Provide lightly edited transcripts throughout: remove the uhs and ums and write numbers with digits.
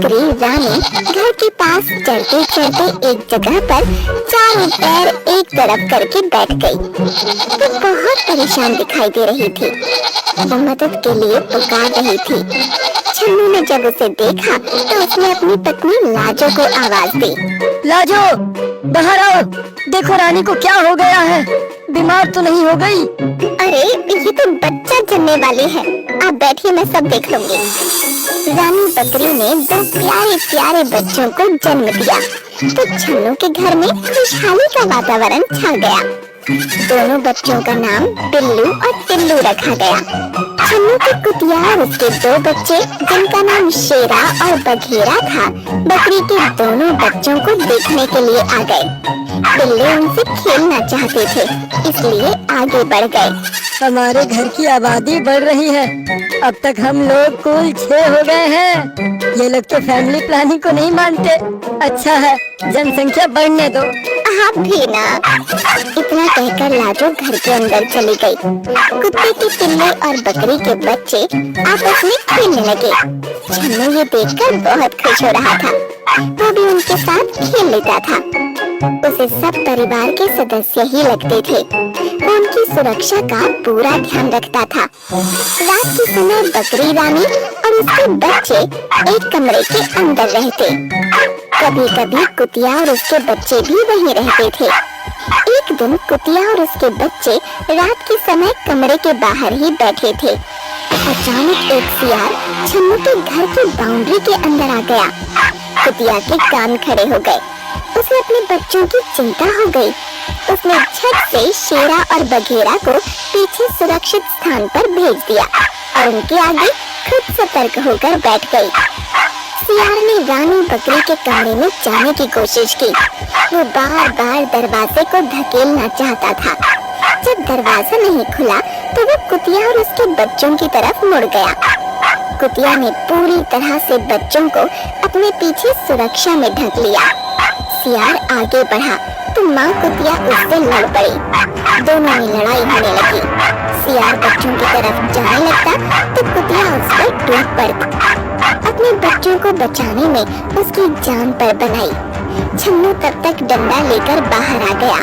बकरी रानी घर के पास चलते चलते एक जगह पर चारों पैर एक तरफ करके बैठ गई। वो बहुत परेशान दिखाई दे रही थी। वो मदद के लिए पुकार रही थी। छन्नू ने जब उसे देखा तो उसने अपनी पत्नी लाजो को आवाज दी। लाजो, बाहर आओ। देखो रानी को क्या हो गया है, बीमार तो नहीं हो गई? अरे ये तो बच्चा जन्मने वाली है, आप बैठिए, मैं सब देख लूंगी। रानी बकरी ने दो प्यारे प्यारे बच्चों को जन्म दिया तो छन्नू के घर में खुशहाली का वातावरण छा गया। दोनों बच्चों का नाम बिल्लू और टिल्लू रखा गया। छन्नू की कुतिया और उसके दो बच्चे जिनका नाम शेरा और बघेरा था, बकरी के दोनों बच्चों को देखने के लिए आ गए। बिल्ली उनसे खेलना चाहते थे, इसलिए आगे बढ़ गए। हमारे घर की आबादी बढ़ रही है। अब तक हम लोग कुल 6 हो गए हैं। ये लोग तो फैमिली प्लानिंग को नहीं मानते। अच्छा है, जनसंख्या बढ़ने दो। आप भी ना। इतना कहकर लाजो घर के अंदर चली गई। कुत्ते की पिल्ली और बकरी के बच्चे आपस में खेलने लगे। छन्नू ये देखकर बहुत खुश हो रहा था। वो भी उनके साथ खेल लेता था। उसे सब परिवार के सदस्य ही लगते थे। वो उनकी सुरक्षा का पूरा ध्यान रखता था। रात के समय बकरी रानी और उसके बच्चे एक कमरे के अंदर रहते। कभी कभी कुतिया और उसके बच्चे भी वहीं रहते थे। एक दिन कुतिया और उसके बच्चे रात के समय कमरे के बाहर ही बैठे थे। अचानक एक सियार छन्नू के घर की बाउंड्री के अंदर आ गया। कुतिया के कान खड़े हो गए। उसे अपने बच्चों की चिंता हो गई। उसने झट से शेरा और बघेरा को पीछे सुरक्षित स्थान पर भेज दिया और उनके आगे खुद सतर्क होकर बैठ गई। सियार ने रानी बकरी के कमरे में जाने की कोशिश की। वो बार बार दरवाजे को धकेलना चाहता था। जब दरवाजा नहीं खुला तो वो कुतिया और उसके बच्चों की तरफ मुड़ गया। कुतिया ने पूरी तरह से बच्चों को अपने पीछे सुरक्षा में ढक लिया। सियार आगे बढ़ा तो माँ कुतिया उससे लड़ पड़ी। दोनों में लड़ाई होने लगी। सियार बच्चों की तरफ जाने लगता तो कुतिया उस पर टूट पड़ती। अपने बच्चों को बचाने में उसकी जान पर बनाई। छन्नू तब तक डंडा लेकर बाहर आ गया।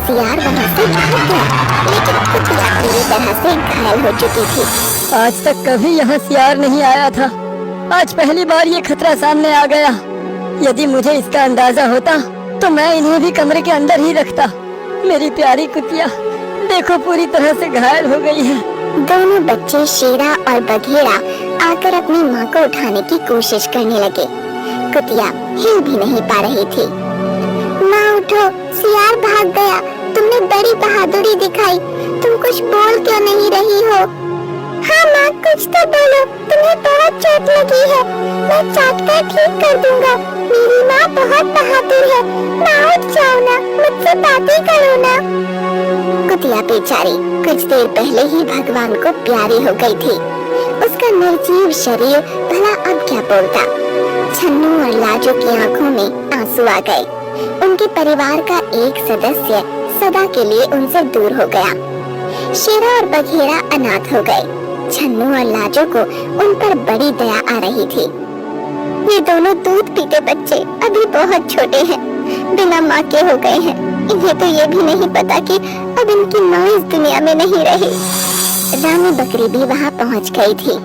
सियार वहाँ से भाग गया, लेकिन कुतिया पूरी तरह से घायल हो चुकी थी। आज तक कभी यहाँ सियार नहीं आया था। आज पहली बार ये खतरा सामने आ गया। यदि मुझे इसका अंदाजा होता तो मैं इन्हें भी कमरे के अंदर ही रखता। मेरी प्यारी कुतिया देखो पूरी तरह से घायल हो गई है। दोनों बच्चे शेरा और बघेरा आकर अपनी माँ को उठाने की कोशिश करने लगे। कुतिया हिल भी नहीं पा रही थी। माँ उठो, सियार भाग गया। तुमने बड़ी बहादुरी दिखाई। तुम कुछ बोल क्यों नहीं रही हो? हाँ माँ, कुछ तो बोलो, तुम्हें बहुत चोट लगी है। मैं चाटकर ठीक कर दूंगा। मेरी माँ बहुत बहादुर है। माँ उठ जाओ ना, मुझसे बातें करो ना। कुतिया बेचारी कुछ देर पहले ही भगवान को प्यारी हो गई थी। उसका निर्जीव शरीर भला अब क्या बोलता। छन्नू और लाजो की आंखों में आंसू आ गए। उनके परिवार का एक सदस्य सदा के लिए उनसे दूर हो गया। शेरा और बघेरा अनाथ हो गए। छन्नू और लाजो को उन पर बड़ी दया आ रही थी। ये दोनों दूध पीते बच्चे अभी बहुत छोटे हैं, बिना माँ के हो गए हैं। इन्हें तो ये भी नहीं पता कि अब इनकी माँ इस दुनिया में नहीं रही। रानी बकरी भी वहाँ पहुँच गई थी।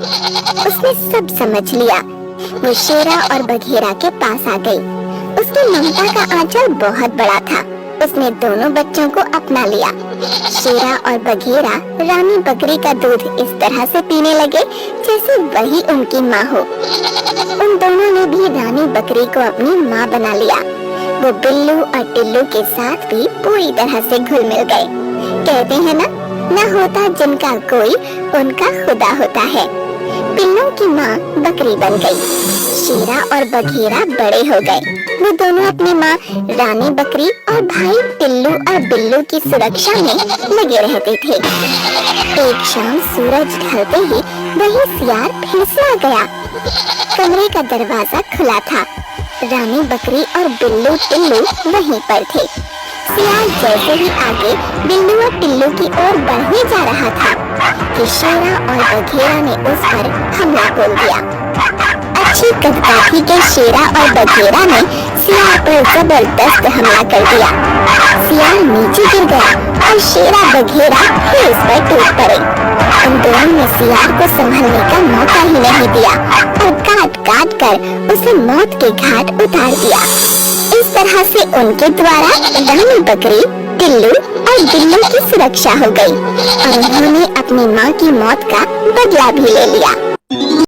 उसने सब समझ लिया। वो शेरा और बघेरा के पास आ गई। उसकी ममता का आंचल बहुत बड़ा था। उसने दोनों बच्चों को अपना लिया। शेरा और बघेरा रानी बकरी का दूध इस तरह से पीने लगे जैसे वही उनकी माँ हो। उन दोनों ने भी रानी बकरी को अपनी माँ बना लिया। वो बिल्लू और टिल्लू के साथ भी पूरी तरह से घुल मिल गए। कहते हैं ना, न होता जिनका कोई उनका खुदा होता है। पिल्लों की माँ बकरी बन गई। शेरा और बघेरा बड़े हो गए। वो दोनों अपनी माँ रानी बकरी और भाई टिल्लू और बिल्लू की सुरक्षा में लगे रहते थे। एक शाम सूरज ढलते ही वही सियार फिसला गया। कमरे का दरवाजा खुला था। रानी बकरी और बिल्लू टिल्लू वहीं पर थे। सियार जैसे ही आगे बिल्लू और टिल्लू की ओर बढ़ने जा रहा था कि शेरा और बघेरा ने उस पर हमला बोल दिया। अच्छी कदकाठी के शेरा और बघेरा ने सियार पर जबरदस्त हमला कर दिया। सियार नीचे गिर गया और शेरा बघेरा फिर उस पर टूट पड़े। उन दोनों ने सियार को संभलने का मौका ही नहीं दिया और काट काट कर उसे मौत के घाट उतार दिया। इस तरह से उनके द्वारा रानी बकरी, टिल्लू और बिल्लू की सुरक्षा हो गई और उन्होंने अपनी माँ की मौत का बदला भी ले लिया।